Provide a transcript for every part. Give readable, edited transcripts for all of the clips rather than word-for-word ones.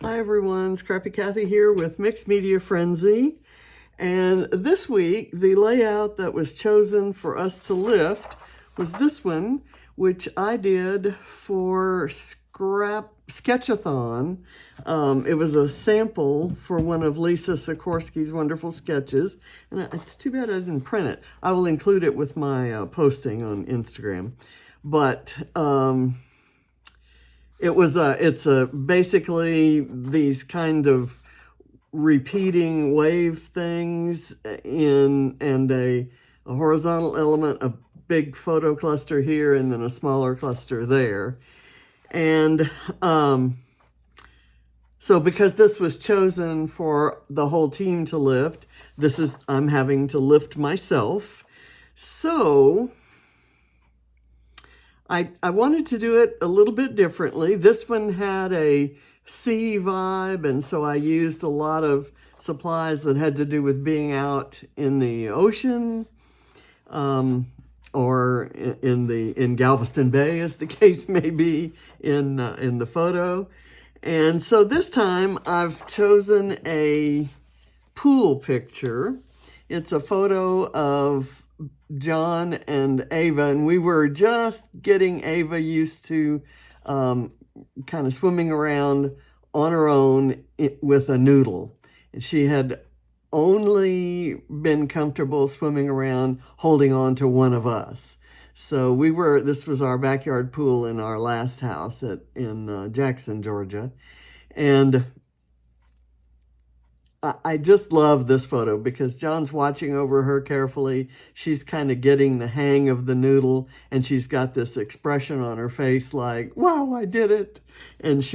Hi everyone, Scrappy Kathy here with Mixed Media Frenzy. And this week, the layout that was chosen for us to lift was this one, which I did for Sketchathon. It was a sample for one of Lisa Sikorski's wonderful sketches. And it's too bad I didn't print it. I will include it with my posting on Instagram. But it's basically these kind of repeating wave things and a horizontal element, a big photo cluster here and then a smaller cluster there. And so because this was chosen for the whole team to lift, I'm having to lift myself. So I wanted to do it a little bit differently. This one had a sea vibe, and so I used a lot of supplies that had to do with being out in the ocean, or in Galveston Bay, as the case may be in the photo. And so this time I've chosen a pool picture. It's a photo of John and Ava, and we were just getting Ava used to kind of swimming around on her own with a noodle. And she had only been comfortable swimming around holding on to one of us. So this was our backyard pool in our last house in Jackson, Georgia. And I just love this photo because John's watching over her carefully. She's kind of getting the hang of the noodle, and she's got this expression on her face like, wow, I did it. And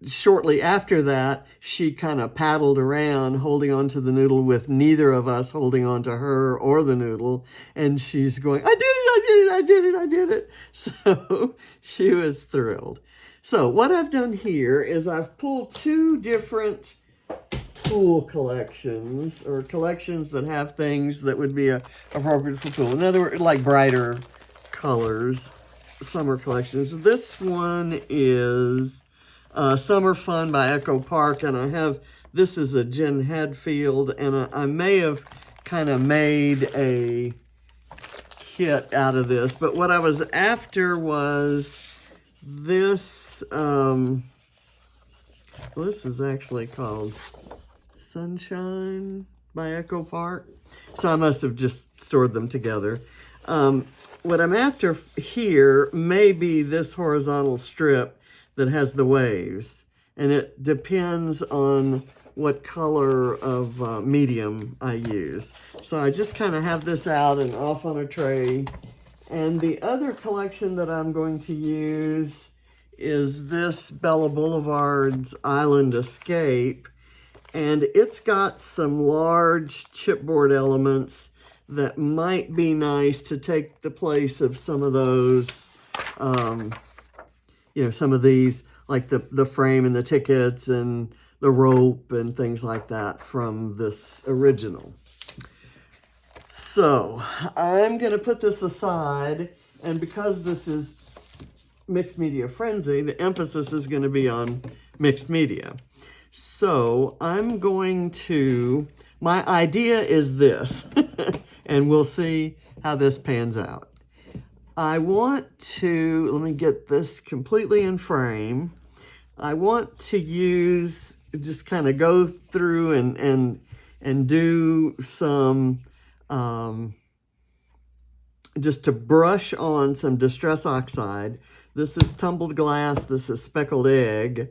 shortly after that, she kind of paddled around holding onto the noodle with neither of us holding onto her or the noodle. And she's going, I did it, I did it, I did it, I did it. So she was thrilled. So what I've done here is I've pulled two different pool collections, or collections that have things that would be appropriate for pool. In other words, like brighter colors, summer collections. This one is Summer Fun by Echo Park, and this is a Jen Hadfield, and I may have kind of made a kit out of this, but what I was after was this, this is actually called Sunshine by Echo Park. So I must have just stored them together. What I'm after here may be this horizontal strip that has the waves. And it depends on what color of medium I use. So I just kind of have this out and off on a tray. And the other collection that I'm going to use is this Bella Boulevard's Island Escape. And it's got some large chipboard elements that might be nice to take the place of some of those, some of these, like the frame and the tickets and the rope and things like that from this original. So I'm going to put this aside, and because this is Mixed Media Frenzy, the emphasis is going to be on mixed media. So I'm going to, my idea is this, and we'll see how this pans out. I want to, let me get this completely in frame. I want to just kind of go through and do some, just to brush on some Distress Oxide. This is tumbled glass, this is speckled egg.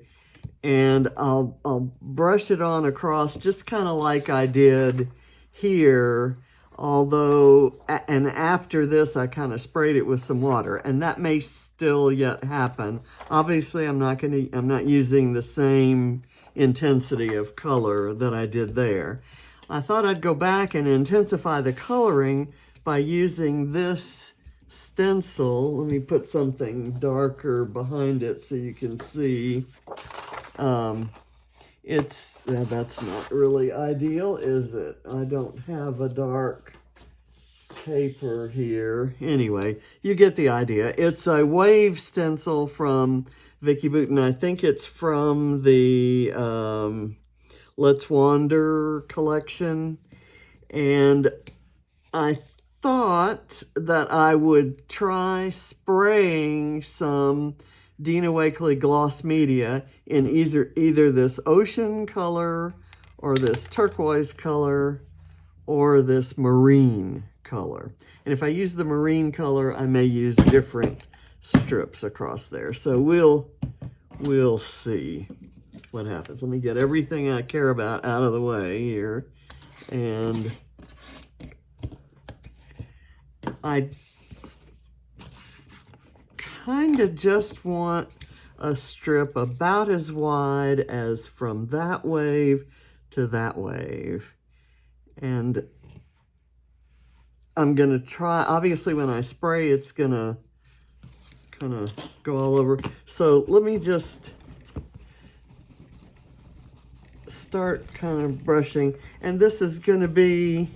And I'll brush it on across just kind of like I did here, and after this I kind of sprayed it with some water, and that may still yet happen. Obviously I'm not using the same intensity of color that I did there. I thought I'd go back and intensify the coloring by using this stencil. Let me put something darker behind it so you can see. That's not really ideal, is it? I don't have a dark paper here. Anyway, you get the idea. It's a wave stencil from Vicki Boutin. I think it's from the Let's Wander collection. And I thought that I would try spraying some Dina Wakley Gloss Media in either this ocean color or this turquoise color or this marine color. And if I use the marine color, I may use different strips across there. So we'll see what happens. Let me get everything I care about out of the way here. And I kind of just want a strip about as wide as from that wave to that wave. And I'm going to try, obviously when I spray, it's going to kind of go all over. So let me just start kind of brushing. And this is going to be,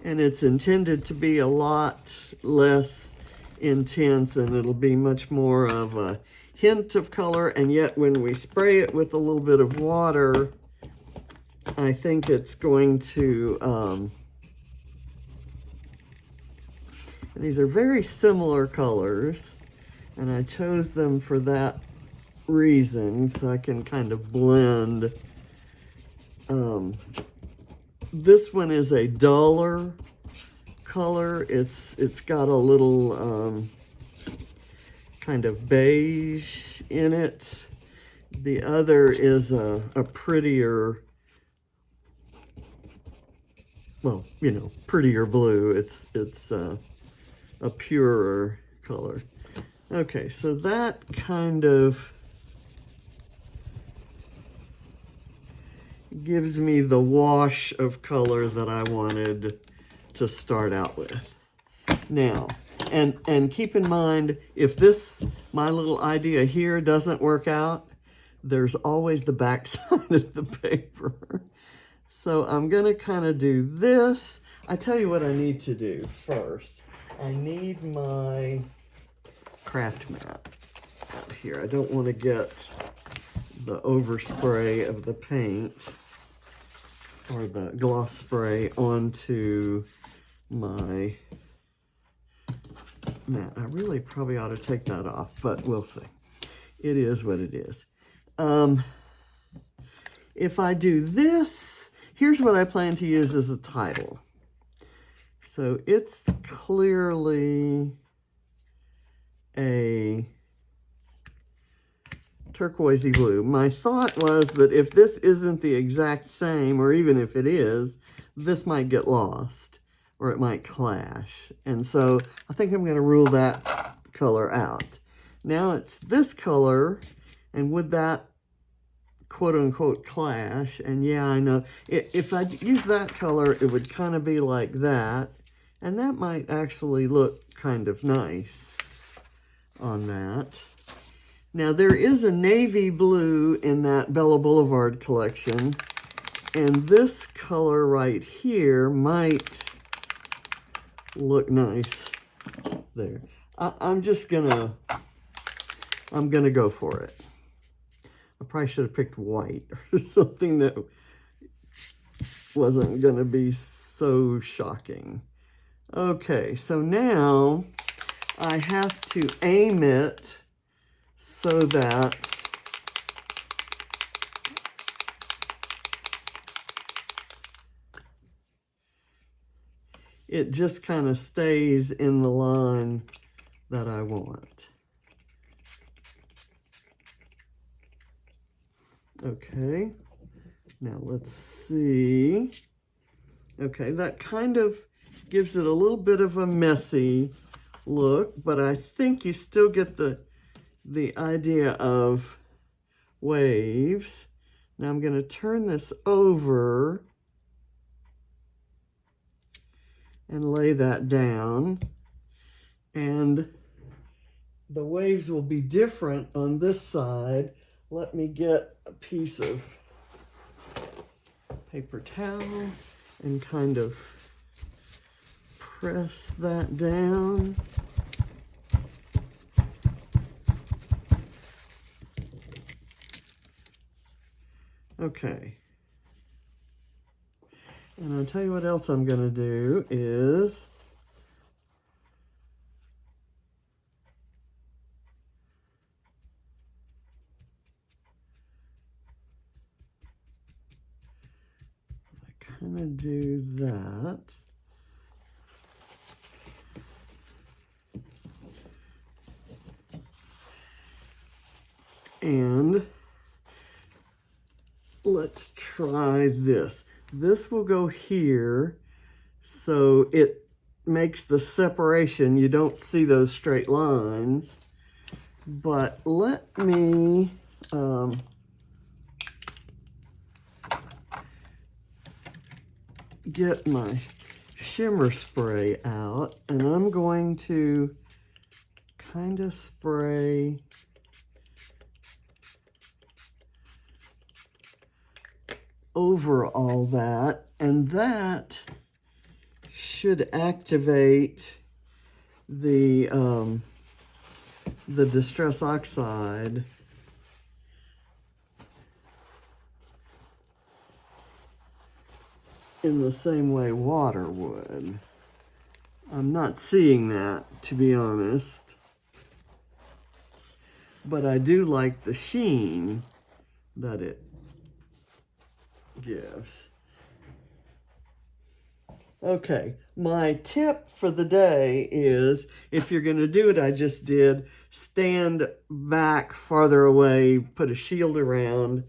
and it's intended to be a lot less intense, and it'll be much more of a hint of color. And yet when we spray it with a little bit of water, I think it's going to, these are very similar colors, and I chose them for that reason, so I can kind of blend. This one is a duller color. It's got a little kind of beige in it. The other is a prettier, well, you know, prettier blue. It's a purer color. Okay, so that kind of gives me the wash of color that I wanted to start out with. Now, and keep in mind, if my little idea here doesn't work out, there's always the back side of the paper. So I'm gonna kind of do this. I tell you what I need to do first. I need my craft mat out here. I don't want to get the overspray of the paint or the gloss spray onto my mat. I really probably ought to take that off, but we'll see. It is what it is. If I do this, here's what I plan to use as a title. So it's clearly a turquoisey blue. My thought was that if this isn't the exact same, or even if it is, this might get lost or it might clash. And so I think I'm going to rule that color out. Now it's this color, and would that quote unquote clash? And yeah, I know if I use that color, it would kind of be like that. And that might actually look kind of nice on that. Now there is a navy blue in that Bella Boulevard collection, and this color right here might look nice there. I'm gonna go for it. I probably should have picked white or something that wasn't gonna be so shocking. Okay, so now I have to aim it so that it just kind of stays in the line that I want. Okay, now let's see. Okay, that kind of gives it a little bit of a messy look, but I think you still get the idea of waves. Now I'm going to turn this over and lay that down, and the waves will be different on this side. Let me get a piece of paper towel and kind of press that down. Okay. And I'll tell you what else I'm going to do is I kind of do that. And let's try this. This will go here, so it makes the separation. You don't see those straight lines. But let me get my shimmer spray out, and I'm going to kind of spray over all that, and that should activate the Distress Oxide in the same way water would. I'm not seeing that, to be honest, but I do like the sheen that it gives. Okay, my tip for the day is, if you're going to do it, I just did, stand back farther away, put a shield around,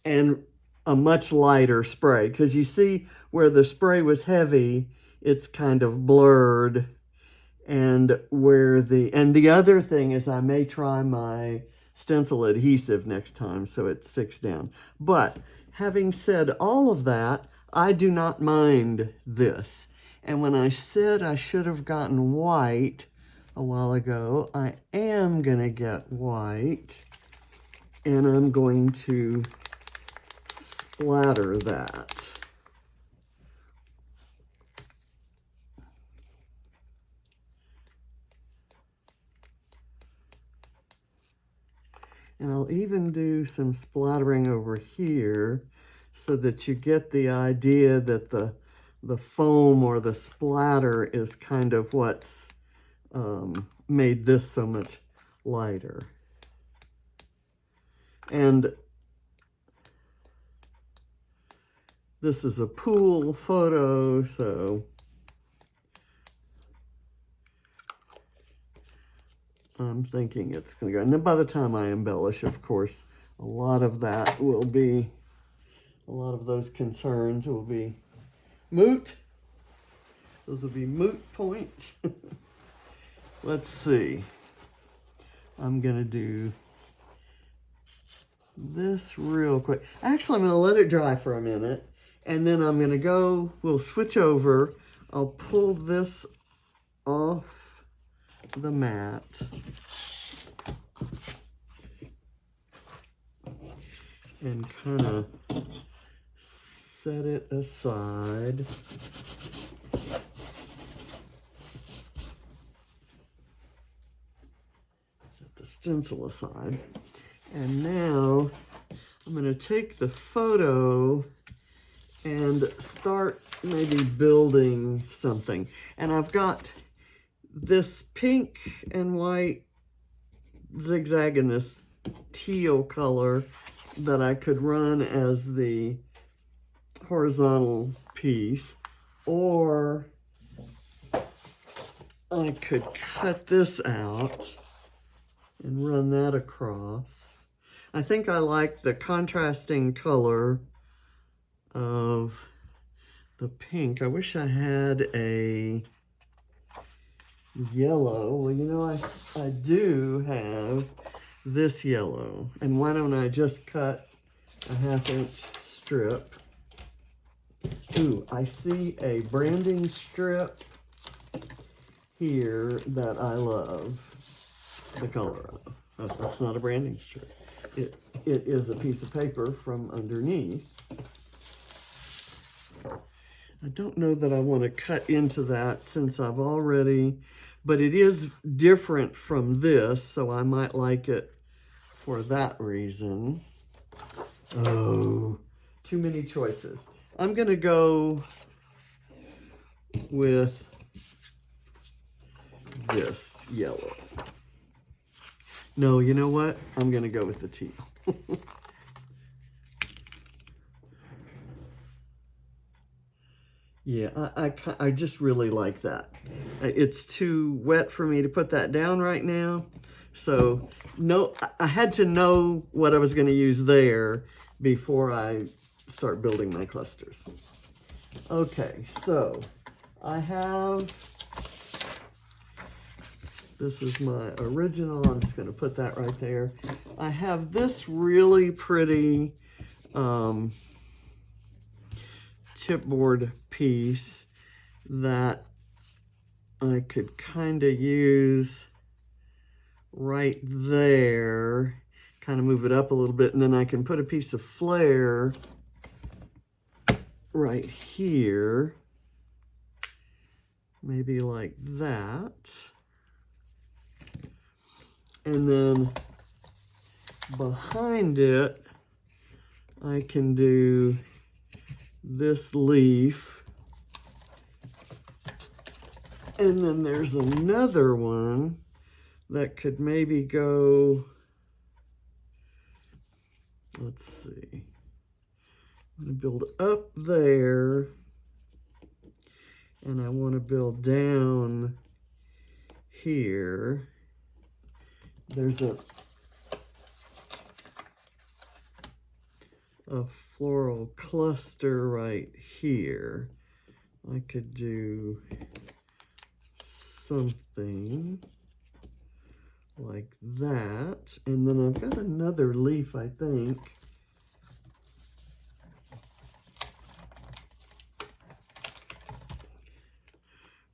and a much lighter spray. Because you see where the spray was heavy, it's kind of blurred. And the other thing is, I may try my stencil adhesive next time so it sticks down. But having said all of that, I do not mind this. And when I said I should have gotten white a while ago, I am going to get white. And I'm going to splatter that. And I'll even do some splattering over here so that you get the idea that the foam or the splatter is kind of what's made this so much lighter. And this is a pool photo, so I'm thinking it's going to go. And then by the time I embellish, of course, a lot of those concerns will be moot. Those will be moot points. Let's see. I'm going to do this real quick. Actually, I'm going to let it dry for a minute, and then I'm going to we'll switch over. I'll pull this off the mat. And kind of set it aside. Set the stencil aside. And now I'm going to take the photo and start maybe building something. And I've got this pink and white zigzag in this teal color that I could run as the horizontal piece, or I could cut this out and run that across. I think I like the contrasting color of the pink. I wish I had a yellow. Well, you know, I do have this yellow. And why don't I just cut a 1/2 inch strip? Ooh, I see a branding strip here that I love the color of. Oh, that's not a branding strip. It is a piece of paper from underneath. I don't know that I want to cut into that since I've already, but it is different from this, so I might like it for that reason. Oh, too many choices. I'm gonna go with this yellow. No, you know what? I'm gonna go with the teal. Yeah, I just really like that. It's too wet for me to put that down right now. So no, I had to know what I was going to use there before I start building my clusters. Okay, so I have, this is my original. I'm just going to put that right there. I have this really pretty chipboard piece that I could kind of use right there, kind of move it up a little bit, and then I can put a piece of flare right here, maybe like that. And then behind it, I can do this leaf, and then there's another one that could maybe go, let's see, I'm going to build up there, and I want to build down here. There's a floral cluster right here. I could do something like that. And then I've got another leaf, I think.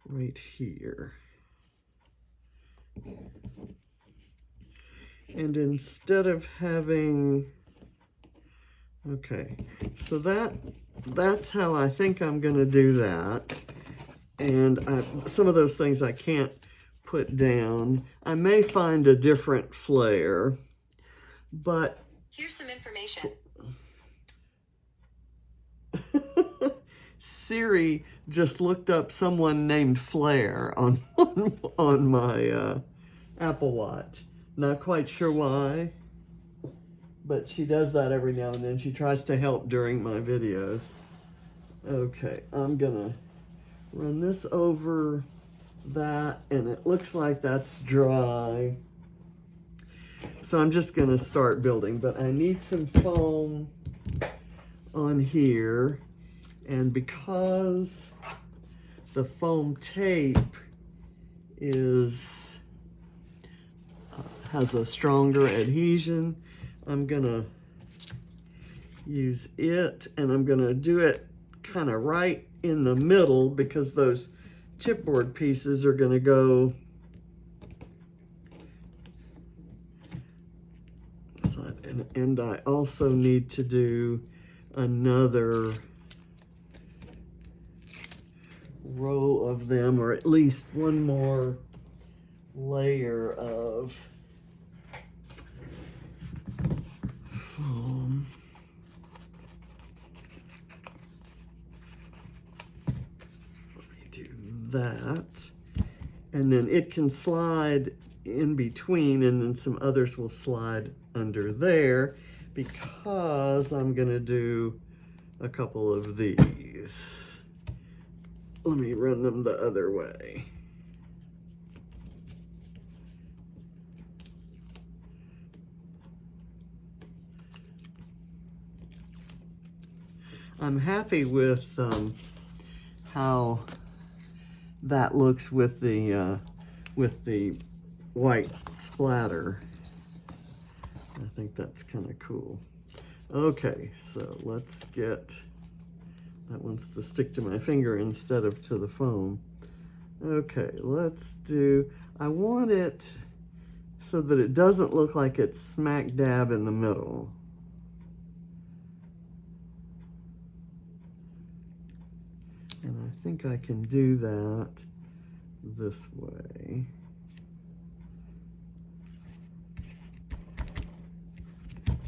Right here. And instead of having, okay, so that's how I think I'm going to do that. And some of those things I can't put down. I may find a different flare, but here's some information. Siri just looked up someone named Flair on my Apple Watch. Not quite sure why, but she does that every now and then. She tries to help during my videos. Okay, I'm gonna run this over that, and it looks like that's dry. So I'm just gonna start building, but I need some foam on here, and because the foam tape has a stronger adhesion, I'm gonna use it, and I'm gonna do it kind of right in the middle, because those chipboard pieces are gonna go and I also need to do another row of them, or at least one more layer of foam. Let me do that. And then it can slide in between, and then some others will slide under there, because I'm gonna do a couple of these. Let me run them the other way. I'm happy with how that looks with the white splatter. I think that's kind of cool. Okay, so let's get, that wants to stick to my finger instead of to the foam. Okay, let's do, I want it so that it doesn't look like it's smack dab in the middle. And I think I can do that this way.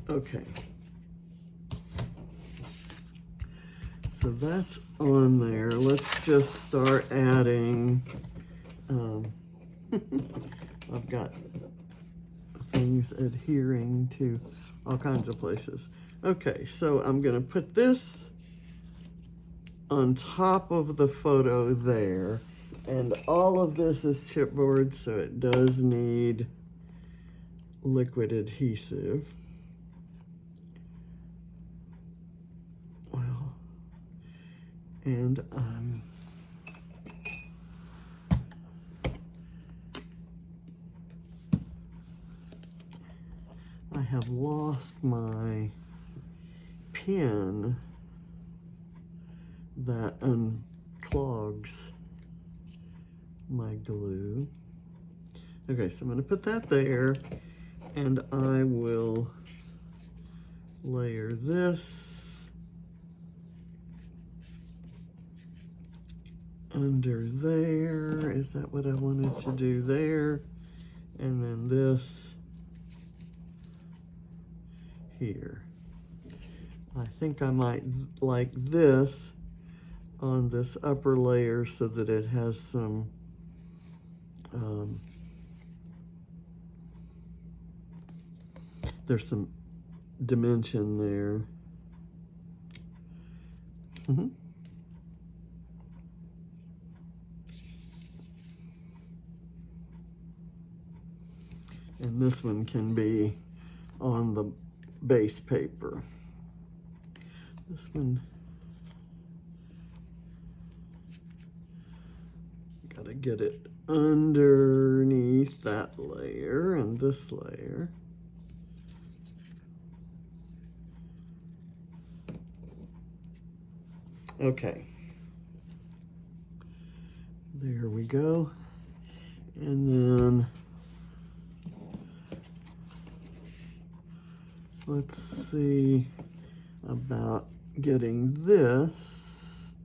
Okay. So that's on there. Let's just start adding, I've got things adhering to all kinds of places. Okay, so I'm gonna put this on top of the photo there, and all of this is chipboard, so it does need liquid adhesive. Well, and I have lost my pen that unclogs my glue. Okay, so I'm going to put that there, and I will layer this under there. Is that what I wanted to do there? And then this here. I think I might like this on this upper layer so that it has some there's some dimension there. And this one can be on the base paper. This one, gotta get it underneath that layer and this layer. Okay, there we go. And then let's see about getting this.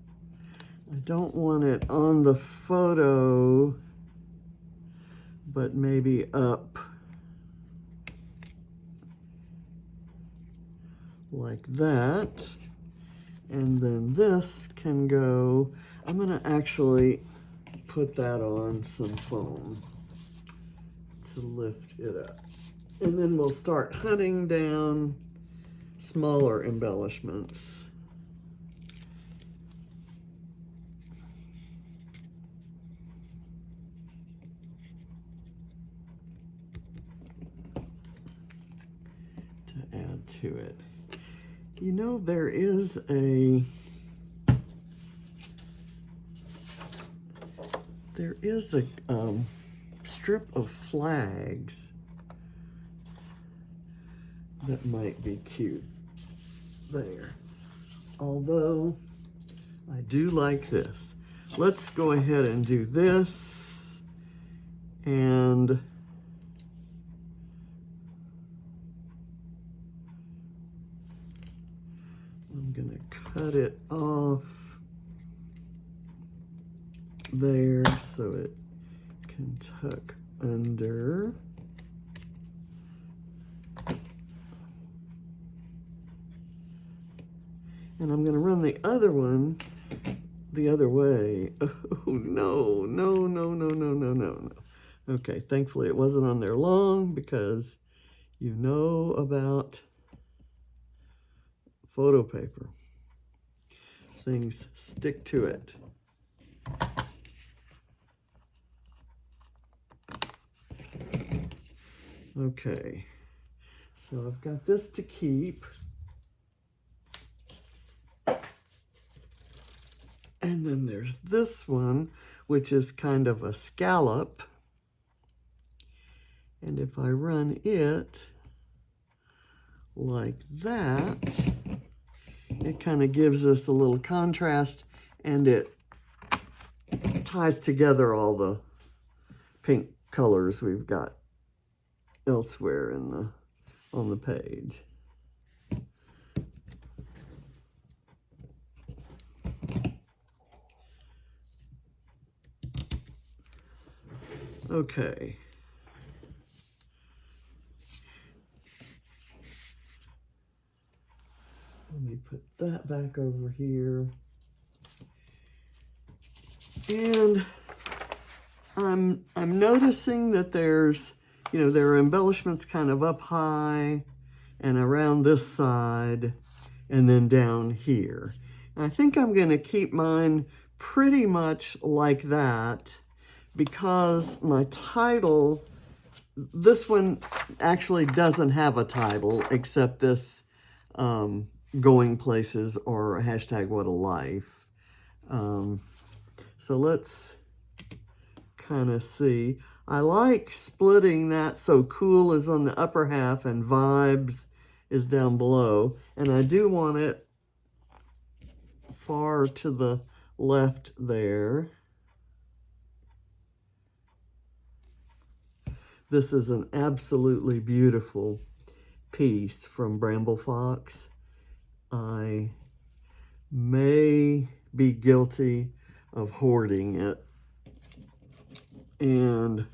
I don't want it on the photo, but maybe up like that. And then this can go, I'm gonna actually put that on some foam to lift it up. And then we'll start hunting down smaller embellishments. To add to it. You know, there is a strip of flags that might be cute there. Although I do like this. Let's go ahead and do this, and I'm gonna cut it off there so it can tuck under. And I'm gonna run the other one the other way. Oh, no, no, no, no, no, no, no, no. Okay, thankfully it wasn't on there long, because you know about photo paper. Things stick to it. Okay, so I've got this to keep. And then there's this one, which is kind of a scallop. And if I run it like that, it kind of gives us a little contrast, and it ties together all the pink colors we've got elsewhere in on the page. Okay. Let me put that back over here. And I'm noticing that there's, there are embellishments kind of up high and around this side and then down here. And I think I'm going to keep mine pretty much like that because my title, this one actually doesn't have a title except this going places or hashtag what a life. So let's kind of see. I like splitting that so cool is on the upper half and vibes is down below. And I do want it far to the left there. This is an absolutely beautiful piece from Bramble Fox. I may be guilty of hoarding it. And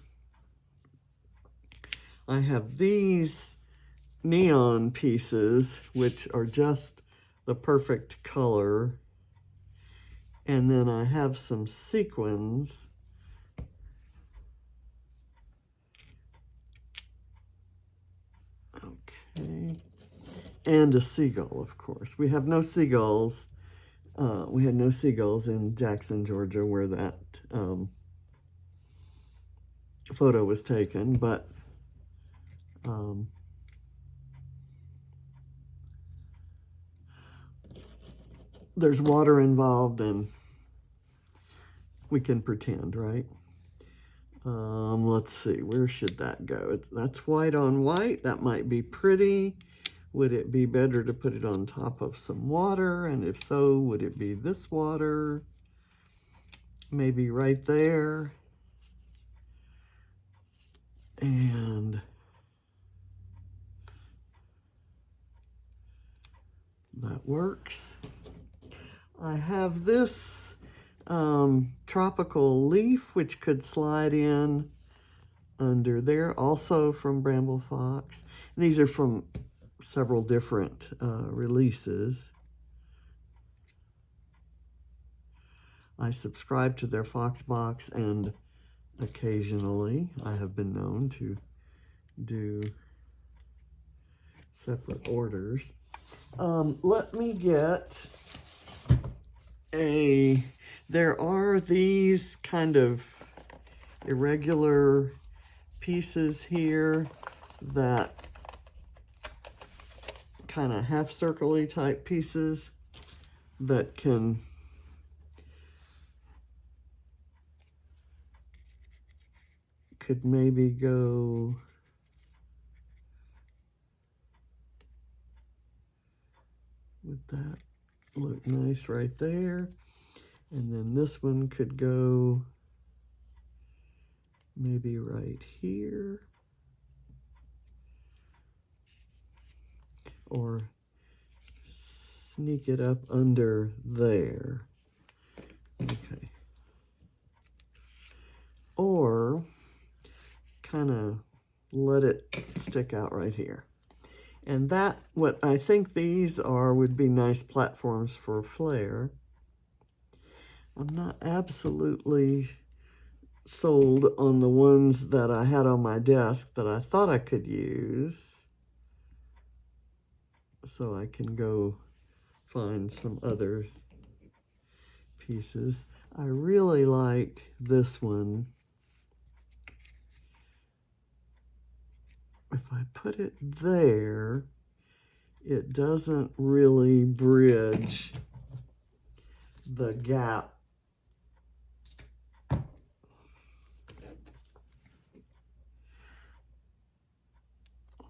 I have these neon pieces, which are just the perfect color. And then I have some sequins. Okay. And a seagull, of course. We have no seagulls. We had no seagulls in Jackson, Georgia, where that photo was taken, but there's water involved and we can pretend, right? Let's see, where should that go? That's white on white. That might be pretty. Would it be better to put it on top of some water? And if so, would it be this water? Maybe right there. And that works. I have this tropical leaf, which could slide in under there, also from Bramble Fox. And these are from several different releases. I subscribe to their Fox box, and occasionally I have been known to do separate orders. Let me get there are these kind of irregular pieces here that kind of half circle-y type pieces that could maybe go with that. Look nice right there. And then this one could go maybe right here. Or sneak it up under there. Okay. Or kind of let it stick out right here. And that, what I think these are, would be nice platforms for flare. I'm not absolutely sold on the ones that I had on my desk that I thought I could use. So I can go find some other pieces. I really like this one. If I put it there, it doesn't really bridge the gap. Let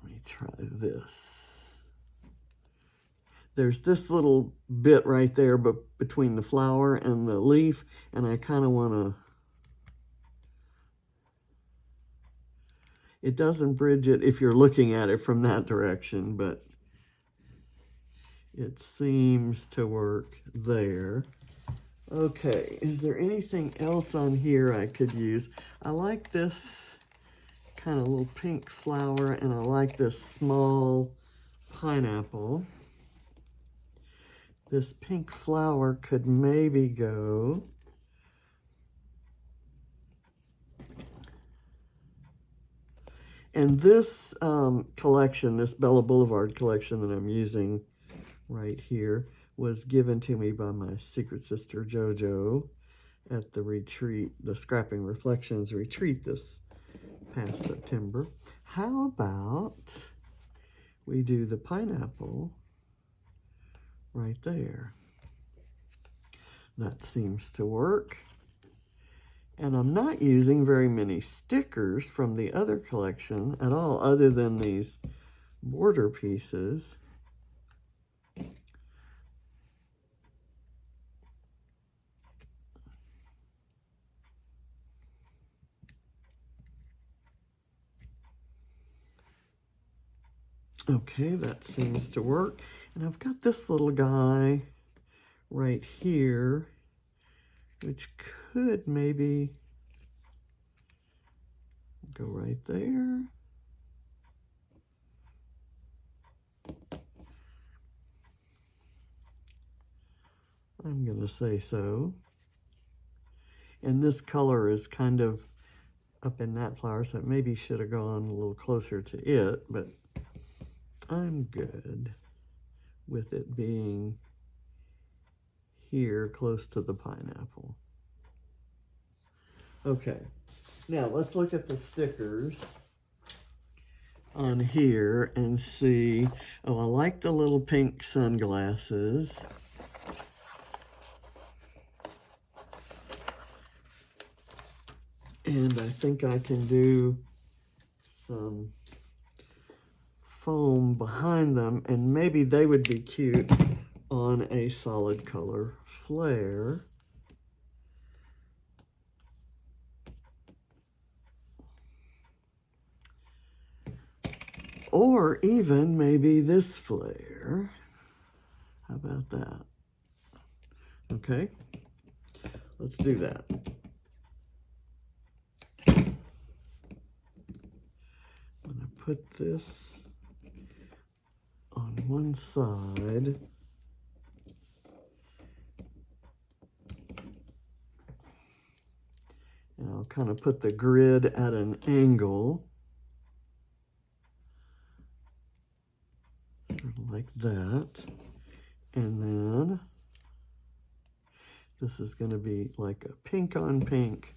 me try this. There's this little bit right there between the flower and the leaf, and I kind of want to, it doesn't bridge it if you're looking at it from that direction, but it seems to work there. Okay, is there anything else on here I could use? I like this kind of little pink flower, and I like this small pineapple. This pink flower could maybe go And this collection, this Bella Boulevard collection that I'm using right here, was given to me by my secret sister JoJo at the retreat, the Scrapping Reflections retreat this past September. How about we do the pineapple right there? That seems to work. And I'm not using very many stickers from the other collection at all, other than these border pieces. Okay, that seems to work. And I've got this little guy right here, which could maybe go right there. I'm going to say so. And this color is kind of up in that flower, so it maybe should have gone a little closer to it, but I'm good with it being here close to the pineapple. Okay, now let's look at the stickers on here and see. Oh, I like the little pink sunglasses. And I think I can do some foam behind them, and maybe they would be cute on a solid color flare. Or even maybe this flare. How about that? Okay, let's do that. I'm gonna put this on one side. And I'll kind of put the grid at an angle. Sort of like that. And then this is going to be like a pink on pink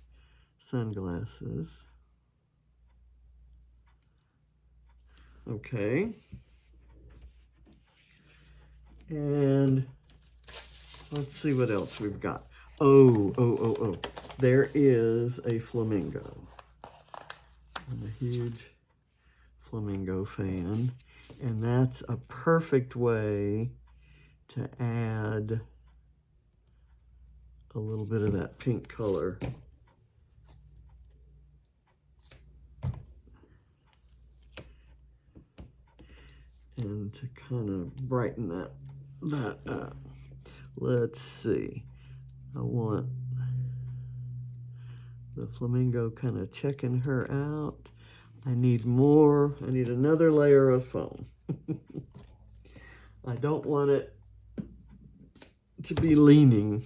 sunglasses. Okay. And let's see what else we've got. Oh. There is a flamingo. I'm a huge flamingo fan. And that's a perfect way to add a little bit of that pink color. And to kind of brighten that up. Let's see. I want the flamingo kind of checking her out. I need more. I need another layer of foam. I don't want it to be leaning.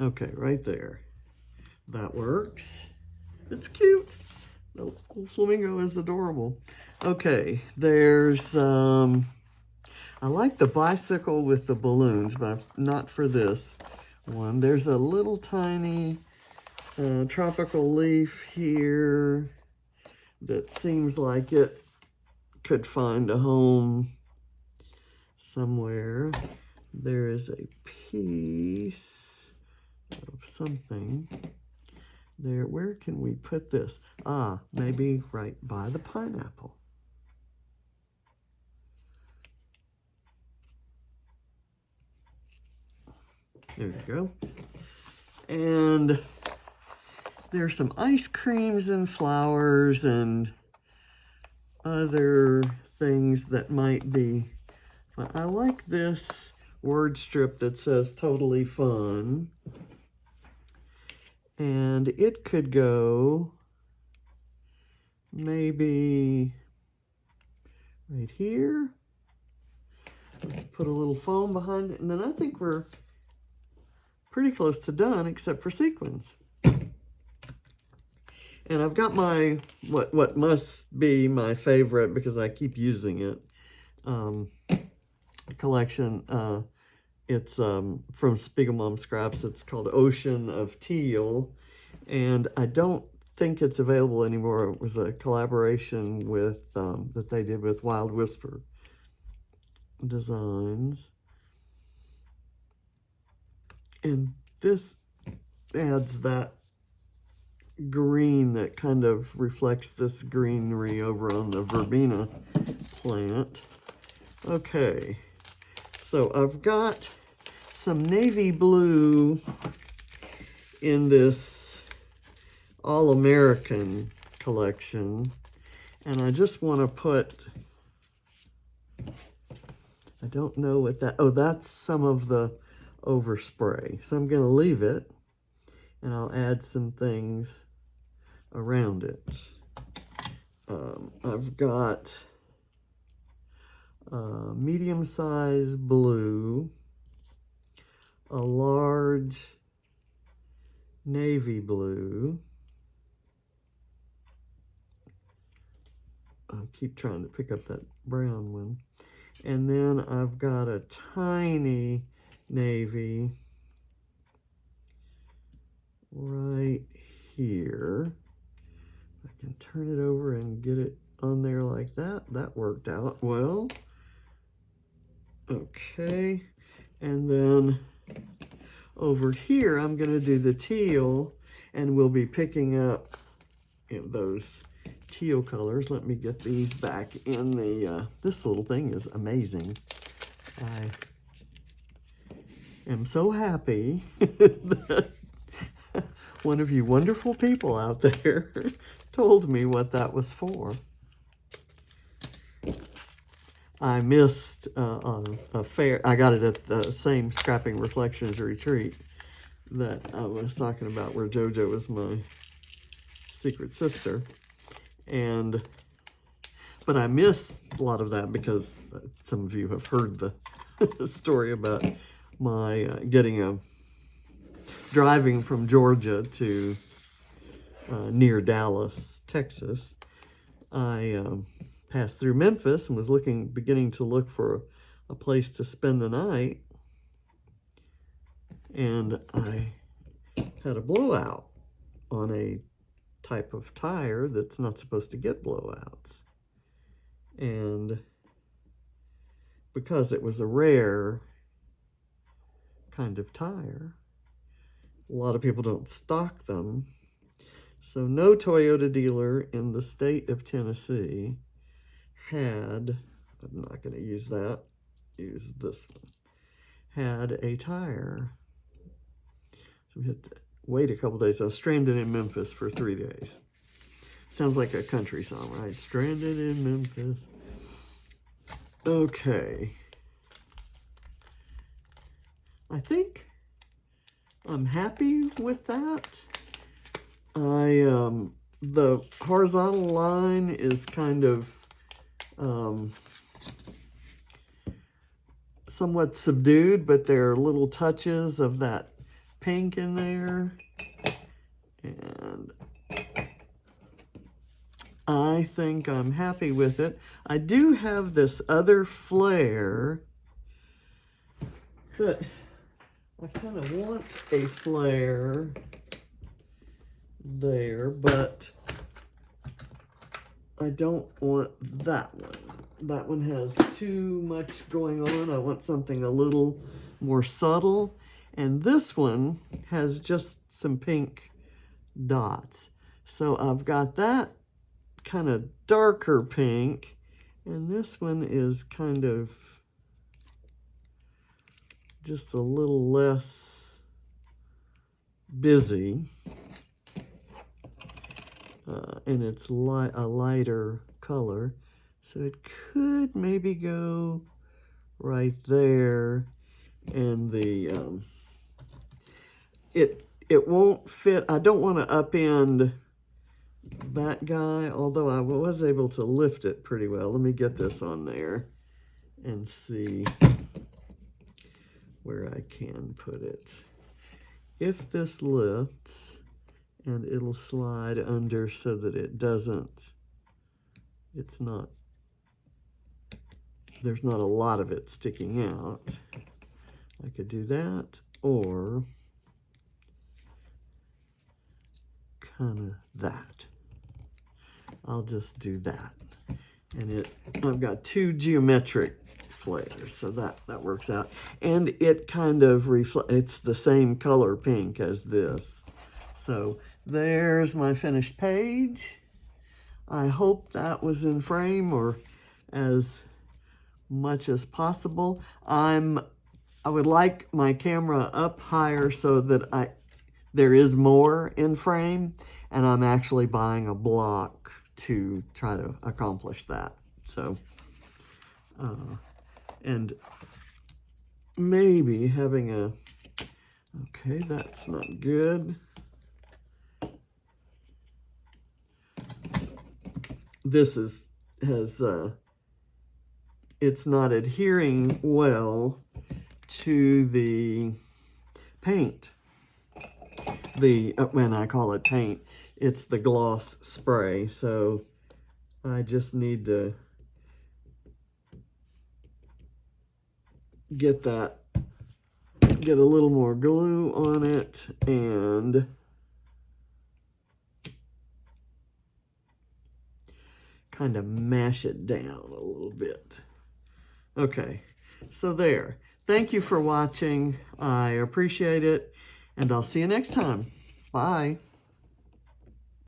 Okay, right there. That works. It's cute. The little flamingo is adorable. Okay, there's, I like the bicycle with the balloons, but not for this one. There's a little tiny tropical leaf here that seems like it could find a home somewhere. There is a piece of something there. Where can we put this? Ah, maybe right by the pineapple. There you go. And there's some ice creams and flowers and other things that might be fun. I like this word strip that says totally fun. And it could go maybe right here. Let's put a little foam behind it, and then I think we're pretty close to done, except for sequins. And I've got my, what must be my favorite, because I keep using it, collection. It's from Spiegelmom Scraps. It's called Ocean of Teal, and I don't think it's available anymore. It was a collaboration with that they did with Wild Whisper Designs, and this adds that green that kind of reflects this greenery over on the verbena plant. Okay, so I've got some navy blue in this All-American collection, and I just want to put, I don't know what that, oh, that's some of the overspray. So I'm going to leave it, and I'll add some things around it. I've got medium-sized blue, a large navy blue. I'll keep trying to pick up that brown one. And then I've got a tiny navy right here. I can turn it over and get it on there like that. That worked out well. Okay, and then over here I'm going to do the teal, and we'll be picking up those teal colors. Let me get these back in the, this little thing is amazing. I am so happy that one of you wonderful people out there told me what that was for. I missed a fair, I got it at the same Scrapping Reflections retreat that I was talking about, where JoJo was my secret sister. But I missed a lot of that because some of you have heard the story about my driving from Georgia to near Dallas, Texas. I passed through Memphis and was beginning to look for a place to spend the night, and I had a blowout on a type of tire that's not supposed to get blowouts. And because it was a rare kind of tire, a lot of people don't stock them. So no Toyota dealer in the state of Tennessee had, I'm not going to use that, use this one, had a tire. So we had to wait a couple days. I was stranded in Memphis for 3 days. Sounds like a country song, right? Stranded in Memphis. Okay. I think I'm happy with that. The horizontal line is kind of somewhat subdued, but there are little touches of that pink in there. And I think I'm happy with it. I do have this other flare that I kind of want a flare there, but I don't want that one. That one has too much going on. I want something a little more subtle. And this one has just some pink dots. So I've got that kind of darker pink, and this one is kind of just a little less busy. And it's a lighter color. So it could maybe go right there, and the it won't fit. I don't want to upend that guy, although I was able to lift it pretty well. Let me get this on there and see where I can put it. If this lifts, and it'll slide under so that it doesn't, it's not, there's not a lot of it sticking out. I could do that, or kind of that. I'll just do that. And I've got two geometric flares, so that works out. And it kind of it's the same color pink as this. So there's my finished page. I hope that was in frame or as much as possible. I would like my camera up higher so that there is more in frame, and I'm actually buying a block to try to accomplish that. So, and maybe having okay, that's not good. This it's not adhering well to the paint. When I call it paint, it's the gloss spray. So I just need to get a little more glue on it and kind of mash it down a little bit. Okay, so there. Thank you for watching. I appreciate it, and I'll see you next time. Bye.